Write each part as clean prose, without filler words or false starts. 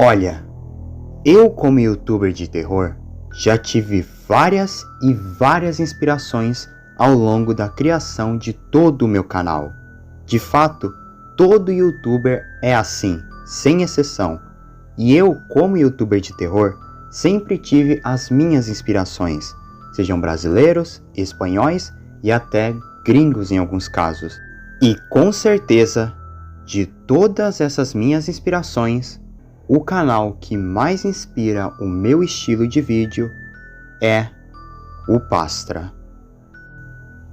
Olha, eu como youtuber de terror já tive várias e várias inspirações ao longo da criação de todo o meu canal. De fato, todo youtuber é assim, sem exceção. E eu como youtuber de terror sempre tive as minhas inspirações, sejam brasileiros, espanhóis e até gringos em alguns casos. E com certeza, de todas essas minhas inspirações, o canal que mais inspira o meu estilo de vídeo é o Pastra.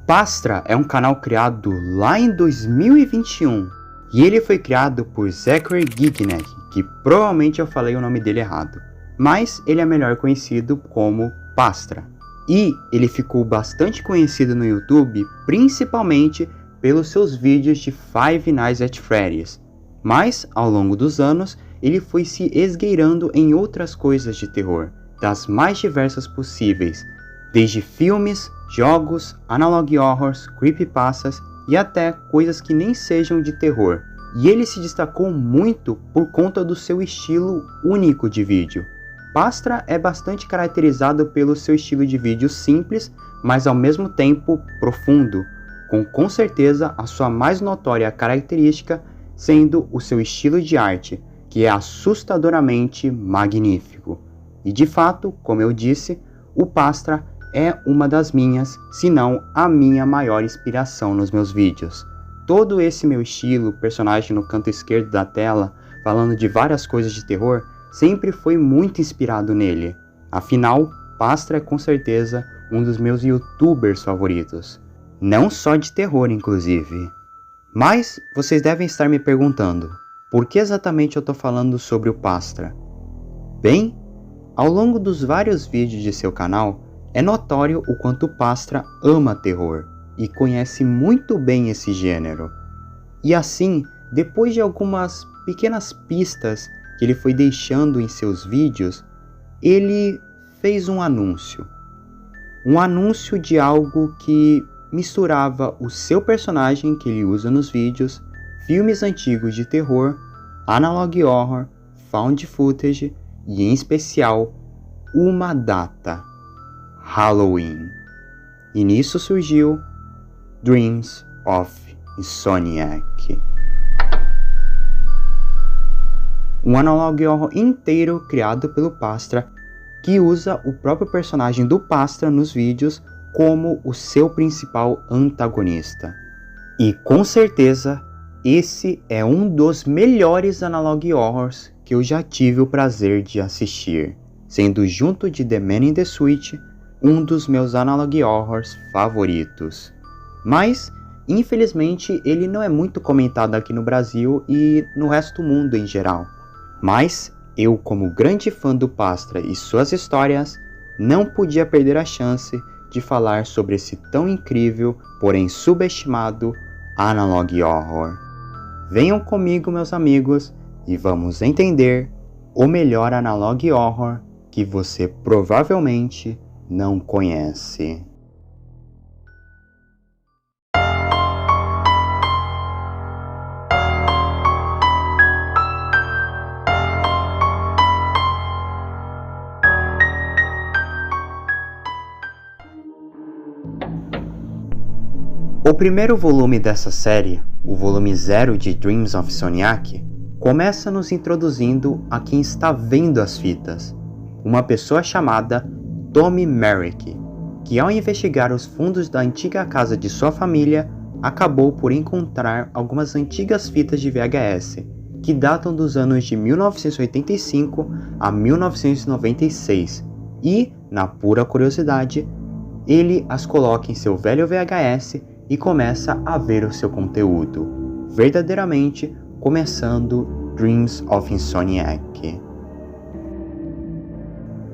Pastra é um canal criado lá em 2021 e ele foi criado por Zachary Gignac, que provavelmente eu falei o nome dele errado, mas ele é melhor conhecido como Pastra. E ele ficou bastante conhecido no YouTube, principalmente pelos seus vídeos de Five Nights at Freddy's, mas ao longo dos anos ele foi se esgueirando em outras coisas de terror, das mais diversas possíveis, desde filmes, jogos, analog horrors, creepypastas e até coisas que nem sejam de terror. E ele se destacou muito por conta do seu estilo único de vídeo. Pastra é bastante caracterizado pelo seu estilo de vídeo simples, mas ao mesmo tempo profundo, com certeza a sua mais notória característica sendo o seu estilo de arte, que é assustadoramente magnífico. E de fato, como eu disse, o Pastra é uma das minhas, se não a minha maior inspiração nos meus vídeos. Todo esse meu estilo, personagem no canto esquerdo da tela, falando de várias coisas de terror, sempre foi muito inspirado nele. Afinal, Pastra é com certeza um dos meus youtubers favoritos. Não só de terror, inclusive. Mas vocês devem estar me perguntando, por que exatamente eu estou falando sobre o Pastra? Bem, ao longo dos vários vídeos de seu canal, é notório o quanto o Pastra ama terror e conhece muito bem esse gênero. E assim, depois de algumas pequenas pistas que ele foi deixando em seus vídeos, ele fez um anúncio. Um anúncio de algo que misturava o seu personagem que ele usa nos vídeos, filmes antigos de terror, analog horror, found footage e, em especial, uma data: Halloween. E nisso surgiu Dreams of Insomniac. Um analog horror inteiro criado pelo Pastra, que usa o próprio personagem do Pastra nos vídeos como o seu principal antagonista. E com certeza, esse é um dos melhores analog horrors que eu já tive o prazer de assistir, sendo junto de The Man in the Switch um dos meus analog horrors favoritos. Mas, infelizmente, ele não é muito comentado aqui no Brasil e no resto do mundo em geral. Mas, eu como grande fã do Pastra e suas histórias, não podia perder a chance de falar sobre esse tão incrível, porém subestimado, analog horror. Venham comigo, meus amigos, e vamos entender o melhor analog horror que você provavelmente não conhece. O primeiro volume dessa série, o volume 0 de Dreams of Insomniac, começa nos introduzindo a quem está vendo as fitas, uma pessoa chamada Tommy Merrick, que ao investigar os fundos da antiga casa de sua família, acabou por encontrar algumas antigas fitas de VHS, que datam dos anos de 1985 a 1996, e, na pura curiosidade, ele as coloca em seu velho VHS e começa a ver o seu conteúdo, verdadeiramente começando Dreams of Insomniac.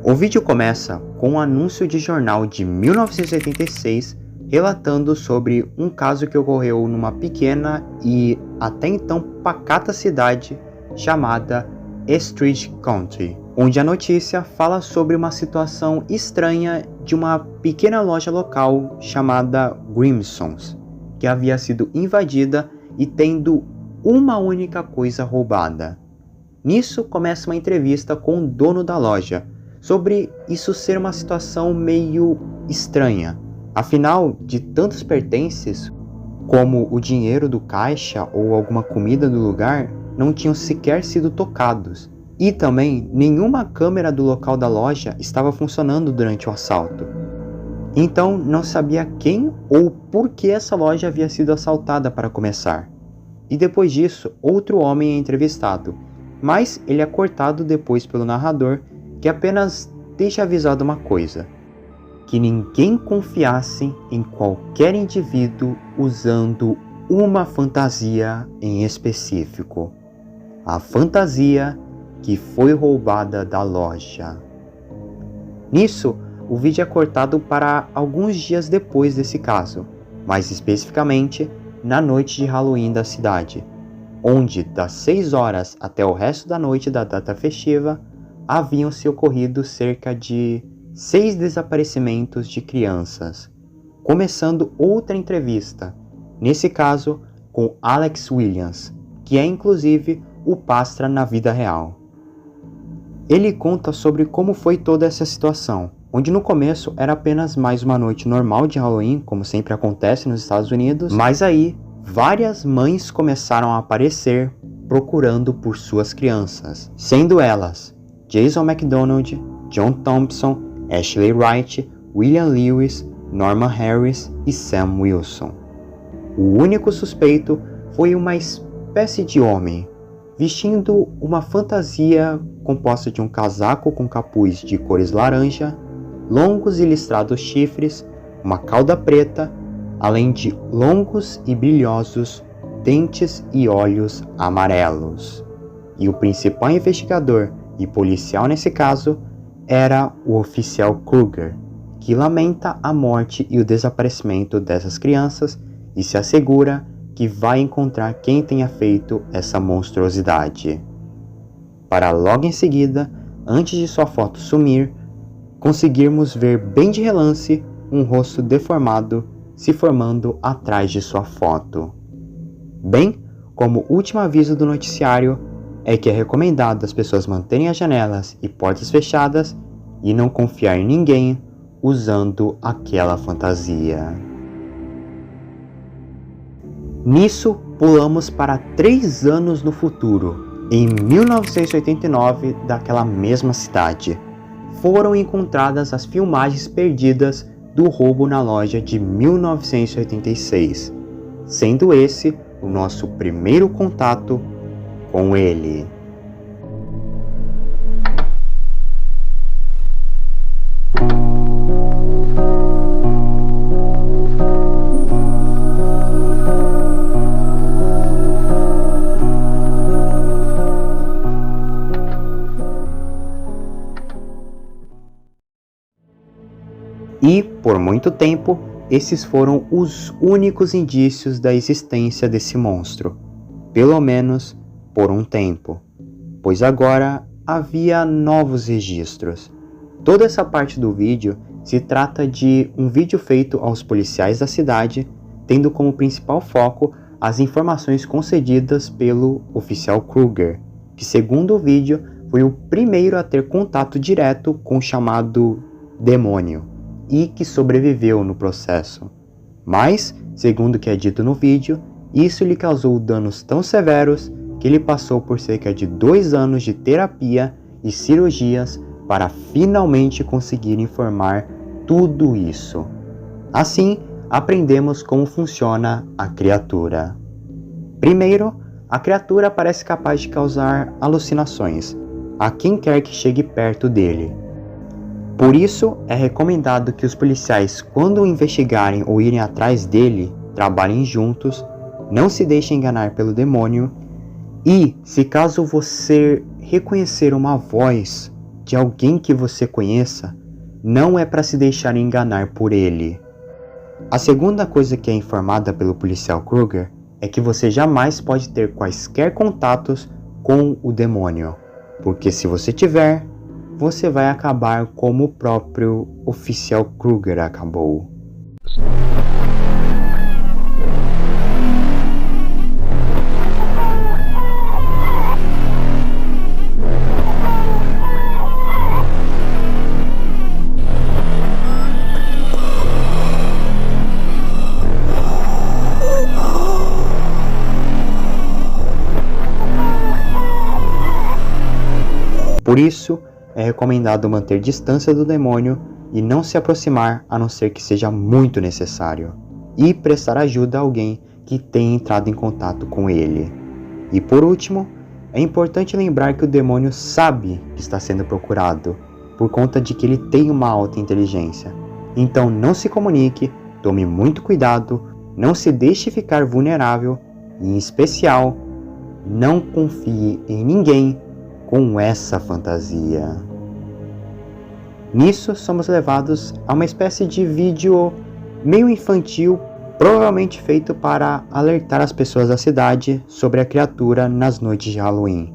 O vídeo começa com um anúncio de jornal de 1986 relatando sobre um caso que ocorreu numa pequena e até então pacata cidade chamada Estridge County, onde a notícia fala sobre uma situação estranha de uma pequena loja local chamada Grimson's, que havia sido invadida e tendo uma única coisa roubada: Nisso começa uma entrevista com o dono da loja, sobre isso ser uma situação meio estranha. Afinal, de tantos pertences, como o dinheiro do caixa ou alguma comida do lugar, não tinham sequer sido tocados. E também, nenhuma câmera do local da loja estava funcionando durante o assalto. Então, não sabia quem ou por que essa loja havia sido assaltada para começar. E depois disso, outro homem é entrevistado, mas ele é cortado depois pelo narrador, que apenas deixa avisado uma coisa: que ninguém confiasse em qualquer indivíduo usando uma fantasia em específico. A fantasia que foi roubada da loja. Nisso, o vídeo é cortado para alguns dias depois desse caso, mais especificamente na noite de Halloween da cidade, onde das 6 horas até o resto da noite da data festiva, haviam se ocorrido cerca de 6 desaparecimentos de crianças. Começando outra entrevista, nesse caso com Alex Williams, que é inclusive o Pastra na vida real. Ele conta sobre como foi toda essa situação, onde no começo era apenas mais uma noite normal de Halloween, como sempre acontece nos Estados Unidos, mas aí várias mães começaram a aparecer procurando por suas crianças, sendo elas Jason McDonald, John Thompson, Ashley Wright, William Lewis, Norman Harris e Sam Wilson. O único suspeito foi uma espécie de homem, vestindo uma fantasia composta de um casaco com capuz de cores laranja, longos e listrados chifres, uma cauda preta, além de longos e brilhosos dentes e olhos amarelos. E o principal investigador e policial nesse caso era o oficial Kruger, que lamenta a morte e o desaparecimento dessas crianças e se assegura que vai encontrar quem tenha feito essa monstruosidade. Para logo em seguida, antes de sua foto sumir, conseguirmos ver bem de relance um rosto deformado se formando atrás de sua foto. Bem, como último aviso do noticiário, é que é recomendado as pessoas manterem as janelas e portas fechadas e não confiar em ninguém usando aquela fantasia. Nisso, pulamos para 3 anos no futuro, em 1989, daquela mesma cidade. Foram encontradas as filmagens perdidas do roubo na loja de 1986, sendo esse o nosso primeiro contato com ele. E, por muito tempo, esses foram os únicos indícios da existência desse monstro, pelo menos por um tempo, pois agora havia novos registros. Toda essa parte do vídeo se trata de um vídeo feito aos policiais da cidade, tendo como principal foco as informações concedidas pelo oficial Kruger, que segundo o vídeo foi o primeiro a ter contato direto com o chamado demônio, e que sobreviveu no processo. Mas, segundo o que é dito no vídeo, isso lhe causou danos tão severos que ele passou por cerca de 2 anos de terapia e cirurgias para finalmente conseguir informar tudo isso. Assim, aprendemos como funciona a criatura. Primeiro, a criatura parece capaz de causar alucinações a quem quer que chegue perto dele. Por isso, é recomendado que os policiais, quando investigarem ou irem atrás dele, trabalhem juntos, não se deixem enganar pelo demônio e, se caso você reconhecer uma voz de alguém que você conheça, não é para se deixar enganar por ele. A segunda coisa que é informada pelo policial Kruger é que você jamais pode ter quaisquer contatos com o demônio, porque se você tiver, você vai acabar como o próprio oficial Kruger acabou. Por isso, é recomendado manter distância do demônio e não se aproximar a não ser que seja muito necessário, e prestar ajuda a alguém que tenha entrado em contato com ele. E por último, é importante lembrar que o demônio sabe que está sendo procurado, por conta de que ele tem uma alta inteligência. Então não se comunique, tome muito cuidado, não se deixe ficar vulnerável e, em especial, não confie em ninguém com essa fantasia. Nisso, somos levados a uma espécie de vídeo meio infantil, provavelmente feito para alertar as pessoas da cidade sobre a criatura nas noites de Halloween.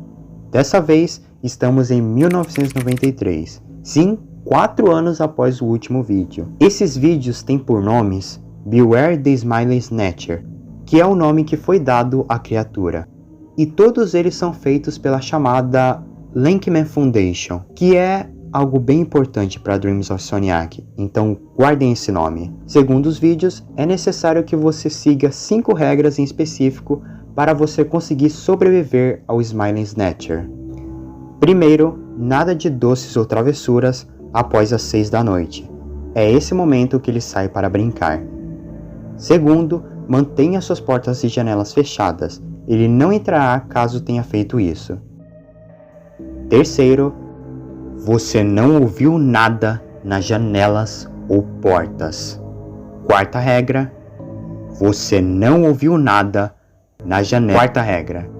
Dessa vez, estamos em 1993. Sim, 4 anos após o último vídeo. Esses vídeos têm por nomes Beware the Smiling Snatcher, que é o nome que foi dado à criatura. E todos eles são feitos pela chamada Lankman Foundation, que é algo bem importante para Dreams of Soniac, então guardem esse nome. Segundo os vídeos, é necessário que você siga 5 regras em específico para você conseguir sobreviver ao Smiling Snatcher. Primeiro, nada de doces ou travessuras após as 6 da noite. É esse momento que ele sai para brincar. Segundo, mantenha suas portas e janelas fechadas. Ele não entrará caso tenha feito isso. Terceiro, você não ouviu nada nas janelas ou portas. Quarta regra, você não ouviu nada na janela. Quarta regra,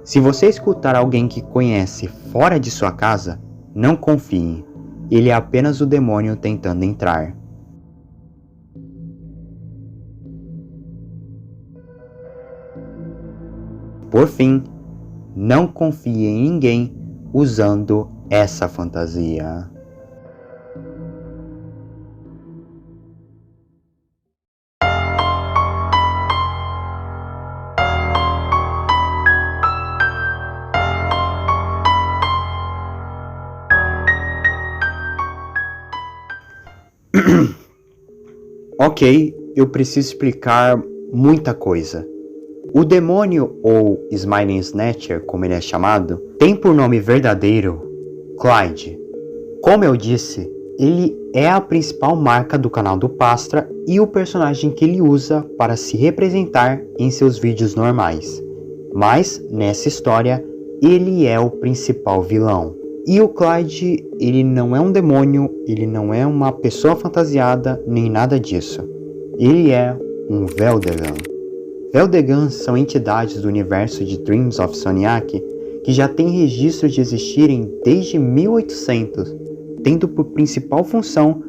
se você escutar alguém que conhece fora de sua casa, não confie. Ele é apenas o demônio tentando entrar. Por fim, não confie em ninguém usando essa fantasia. Ok, eu preciso explicar muita coisa. O demônio, ou Smiling Snatcher, como ele é chamado, tem por nome verdadeiro Clyde. Como eu disse, ele é a principal marca do canal do Pastra e o personagem que ele usa para se representar em seus vídeos normais. Mas, nessa história, ele é o principal vilão. E o Clyde, ele não é um demônio, ele não é uma pessoa fantasiada, nem nada disso. Ele é um Veldegan. Veldegans são entidades do universo de Dreams of Soniac que já têm registro de existirem desde 1800, tendo por principal função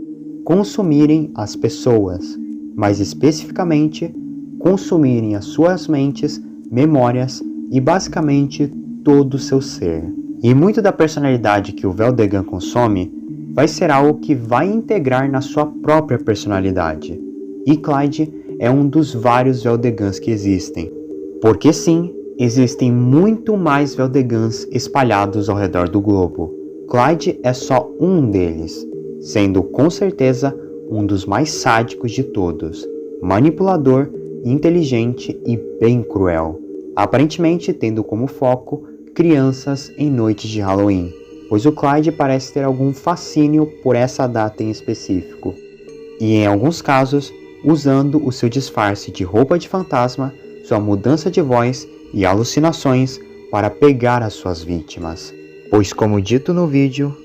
consumirem as pessoas, mais especificamente, consumirem as suas mentes, memórias e basicamente todo o seu ser. E muito da personalidade que o Veldegan consome vai ser algo que vai integrar na sua própria personalidade. E Clyde é um dos vários Veldegans que existem. Porque sim, existem muito mais Veldegans espalhados ao redor do globo. Clyde é só um deles, sendo com certeza um dos mais sádicos de todos, manipulador, inteligente e bem cruel, aparentemente tendo como foco crianças em noites de Halloween, pois o Clyde parece ter algum fascínio por essa data em específico, e em alguns casos, usando o seu disfarce de roupa de fantasma, sua mudança de voz e alucinações para pegar as suas vítimas. Pois, como dito no vídeo,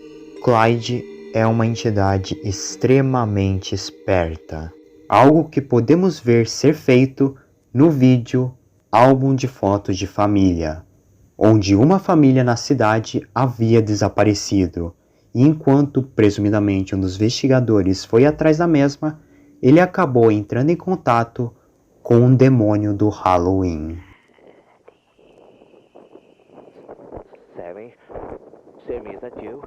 Clyde é uma entidade extremamente esperta. Algo que podemos ver ser feito no vídeo Álbum de Fotos de Família, onde uma família na cidade havia desaparecido, e enquanto presumidamente um dos investigadores foi atrás da mesma, ele acabou entrando em contato com um demônio do Halloween. Sammy? Sammy, is that you?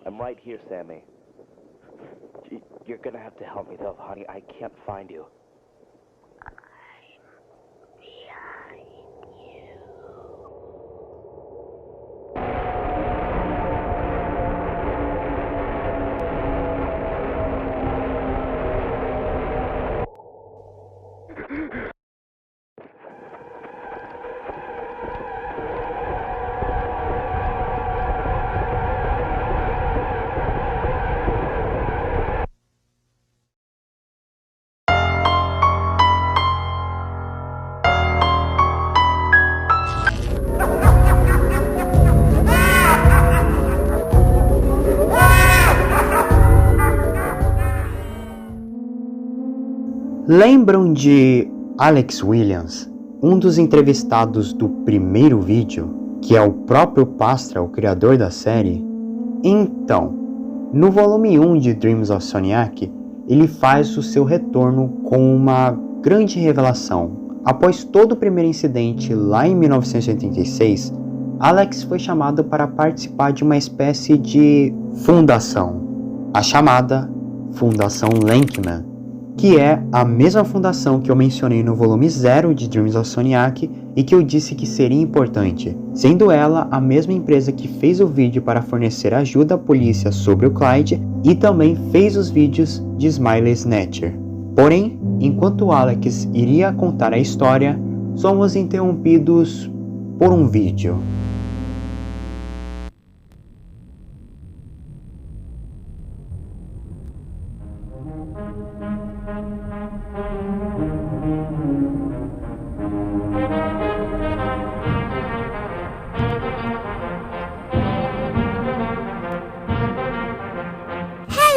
I'm right here, Sammy. You're gonna have to help me though, honey. I can't find you. Lembram de Alex Williams, um dos entrevistados do primeiro vídeo, que é o próprio Pastra, o criador da série? Então, no volume 1 de Dreams of Soniac, ele faz o seu retorno com uma grande revelação. Após todo o primeiro incidente lá em 1986, Alex foi chamado para participar de uma espécie de fundação, a chamada Fundação Lankman, que é a mesma fundação que eu mencionei no volume 0 de Dreams of Soniac e que eu disse que seria importante, sendo ela a mesma empresa que fez o vídeo para fornecer ajuda à polícia sobre o Clyde e também fez os vídeos de Smiley Snatcher. Porém, enquanto Alex iria contar a história, somos interrompidos por um vídeo.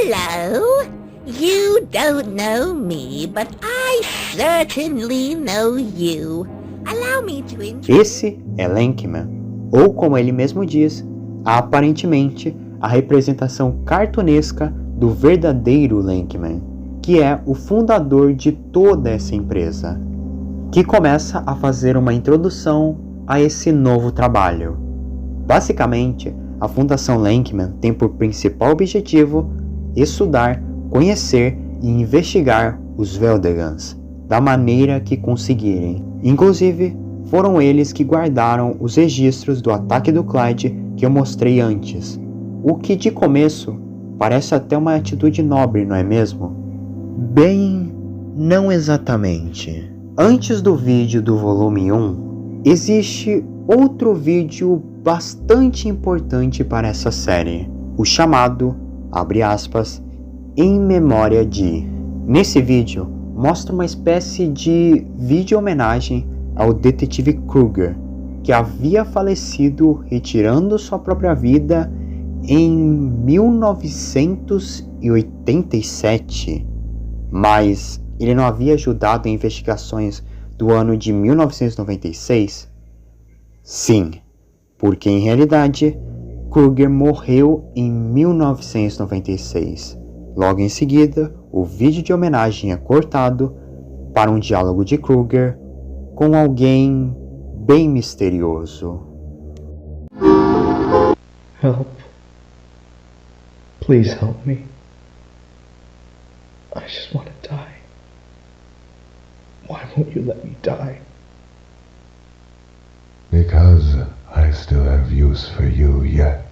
Hello. You don't know me, but I certainly know you. Allow me to Esse é Lankman, ou como ele mesmo diz, aparentemente a representação cartunesca do verdadeiro Lankman, que é o fundador de toda essa empresa, que começa a fazer uma introdução a esse novo trabalho. Basicamente, a Fundação Lankman tem por principal objetivo estudar, conhecer e investigar os Veldegans da maneira que conseguirem. Inclusive, foram eles que guardaram os registros do ataque do Clyde que eu mostrei antes, o que de começo parece até uma atitude nobre, não é mesmo? Bem, não exatamente. Antes do vídeo do volume 1, existe outro vídeo bastante importante para essa série, o chamado, abre aspas, Em Memória de. Nesse vídeo, mostra uma espécie de vídeo homenagem ao detetive Kruger, que havia falecido retirando sua própria vida em 1987, mas ele não havia ajudado em investigações do ano de 1996? Sim, porque em realidade, Kruger morreu em 1996. Logo em seguida, o vídeo de homenagem é cortado para um diálogo de Kruger com alguém bem misterioso. Help. Please help me. I just want to die. Why won't you let me die? Because I still have use for you yet.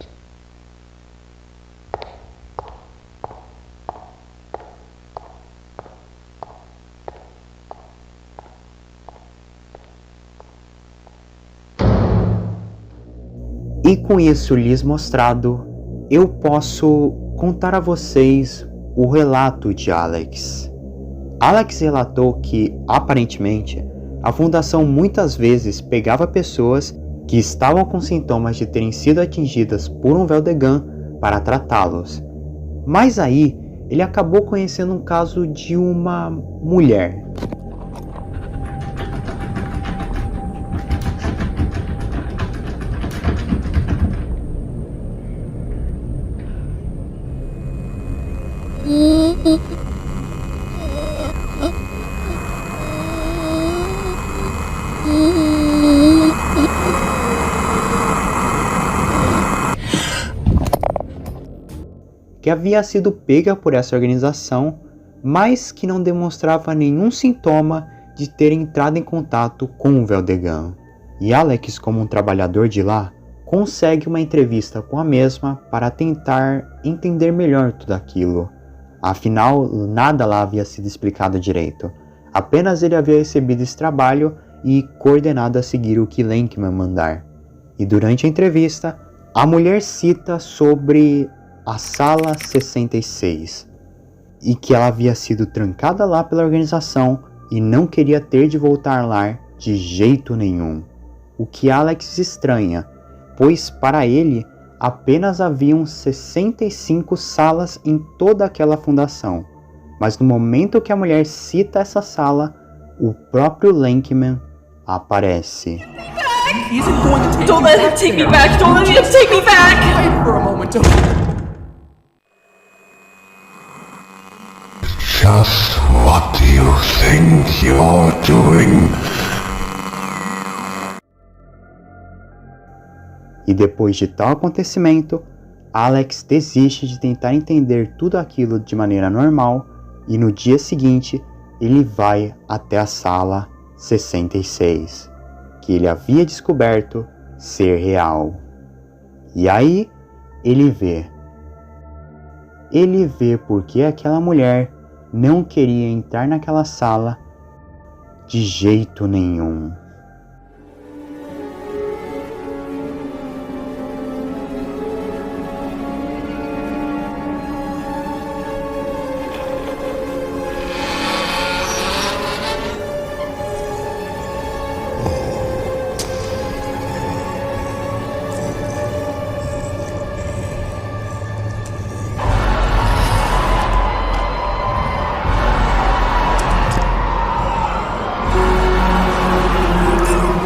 E com isso lhes mostrado, eu posso contar a vocês o relato de Alex. Alex relatou que, aparentemente, a fundação muitas vezes pegava pessoas que estavam com sintomas de terem sido atingidas por um Veldegan para tratá-los. Mas aí, ele acabou conhecendo um caso de uma mulher. Que havia sido pega por essa organização, mas que não demonstrava nenhum sintoma de ter entrado em contato com o Veldegan. E Alex, como um trabalhador de lá, consegue uma entrevista com a mesma para tentar entender melhor tudo aquilo. Afinal, nada lá havia sido explicado direito. Apenas ele havia recebido esse trabalho e coordenado a seguir o que Lankman mandar. E durante a entrevista, a mulher cita sobre a Sala 66 e que ela havia sido trancada lá pela organização e não queria ter de voltar lá de jeito nenhum. O que Alex estranha, pois para ele apenas haviam 65 salas em toda aquela fundação. mas no momento que a mulher cita essa sala, o próprio Lankman aparece. He's going to take Don't let him take me back! Don't let him take me back! Wait for a moment. Just what do you think you're doing? E depois de tal acontecimento, Alex desiste de tentar entender tudo aquilo de maneira normal e no dia seguinte ele vai até a sala 66, que ele havia descoberto ser real. E aí ele vê porque aquela mulher não queria entrar naquela sala de jeito nenhum.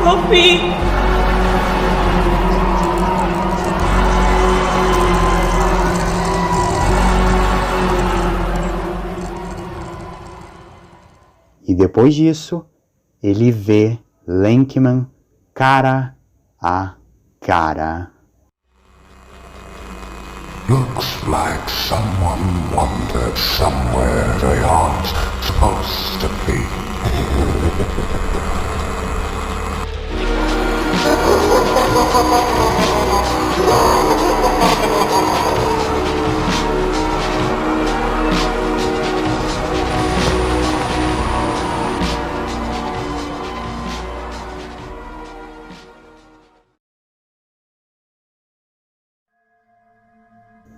Help me! E depois disso, ele vê Lankman cara a cara. Looks like someone wandered somewhere they aren't supposed to be.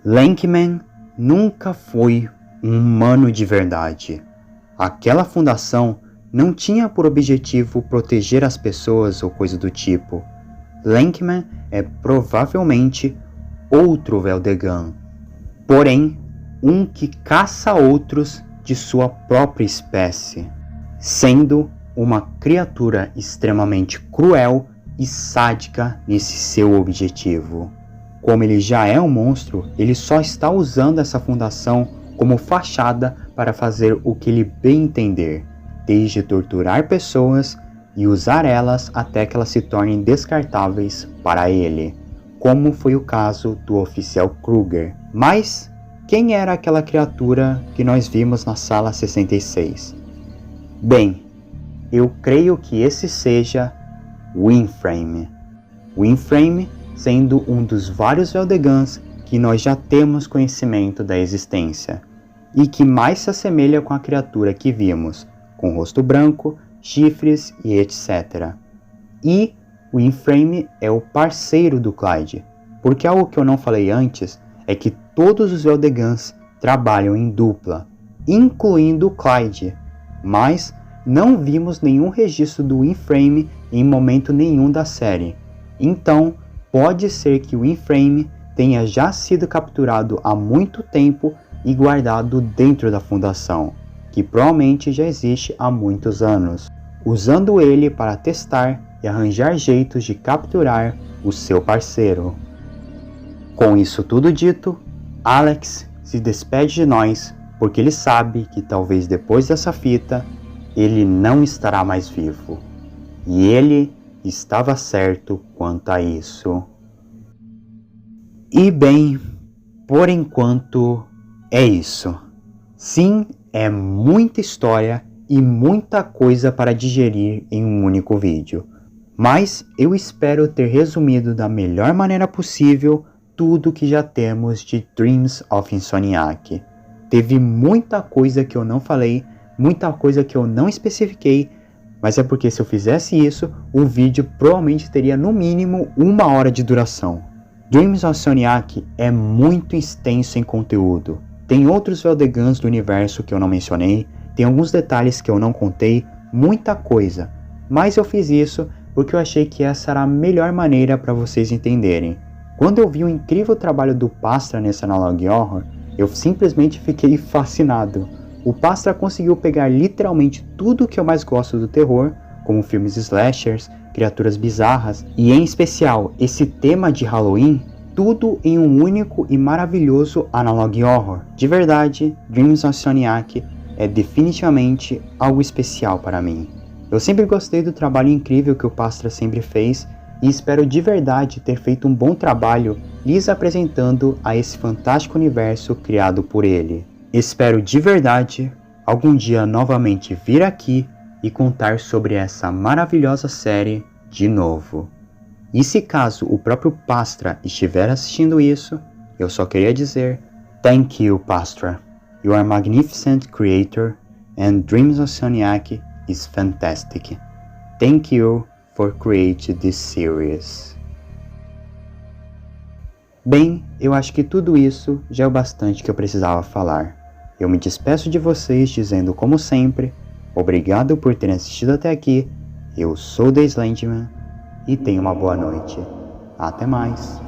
Lankman nunca foi um humano de verdade. Aquela fundação não tinha por objetivo proteger as pessoas ou coisa do tipo. Lankman é provavelmente outro Veldegan, porém um que caça outros de sua própria espécie, sendo uma criatura extremamente cruel e sádica nesse seu objetivo. Como ele já é um monstro, ele só está usando essa fundação como fachada para fazer o que ele bem entender, desde torturar pessoas e usar elas até que elas se tornem descartáveis para ele, como foi o caso do oficial Kruger. Mas quem era aquela criatura que nós vimos na sala 66? Bem, eu creio que esse seja Winframe. Winframe sendo um dos vários Veldegans que nós já temos conhecimento da existência, e que mais se assemelha com a criatura que vimos, com rosto branco, chifres e etc. E o Winframe é o parceiro do Clyde, porque algo que eu não falei antes é que todos os Veldegans trabalham em dupla, incluindo o Clyde, mas não vimos nenhum registro do Winframe em momento nenhum da série. Então, pode ser que o Winframe tenha já sido capturado há muito tempo e guardado dentro da fundação, que provavelmente já existe há muitos anos, usando ele para testar e arranjar jeitos de capturar o seu parceiro. Com isso tudo dito, Alex se despede de nós porque ele sabe que talvez depois dessa fita ele não estará mais vivo. E ele estava certo quanto a isso. E bem, por enquanto é isso. Sim, é muita história e muita coisa para digerir em um único vídeo. Mas eu espero ter resumido da melhor maneira possível tudo que já temos de Dreams of Insomniac. Teve muita coisa que eu não falei, muita coisa que eu não especifiquei, mas é porque se eu fizesse isso, o vídeo provavelmente teria no mínimo 1 hora de duração. Dreams of Insomniac é muito extenso em conteúdo. Tem outros Veldegans do universo que eu não mencionei, tem alguns detalhes que eu não contei, muita coisa. Mas eu fiz isso porque eu achei que essa era a melhor maneira para vocês entenderem. Quando eu vi o incrível trabalho do Pastra nesse Analog Horror, eu simplesmente fiquei fascinado. O Pastra conseguiu pegar literalmente tudo que eu mais gosto do terror, como filmes slashers, criaturas bizarras e, em especial, esse tema de Halloween, tudo em um único e maravilhoso analog horror. De verdade, Dreams of Insomniac é definitivamente algo especial para mim. Eu sempre gostei do trabalho incrível que o Pastra sempre fez e espero de verdade ter feito um bom trabalho lhes apresentando a esse fantástico universo criado por ele. Espero de verdade algum dia novamente vir aqui e contar sobre essa maravilhosa série de novo. E se caso o próprio Pastra estiver assistindo isso, eu só queria dizer: Thank you, Pastra. You are a magnificent creator and Dreams of Insomniac is fantastic. Thank you for creating this series. Bem, eu acho que tudo isso já é o bastante que eu precisava falar. Eu me despeço de vocês dizendo, como sempre, obrigado por terem assistido até aqui. Eu sou The Slenderman e tenha uma boa noite. Até mais.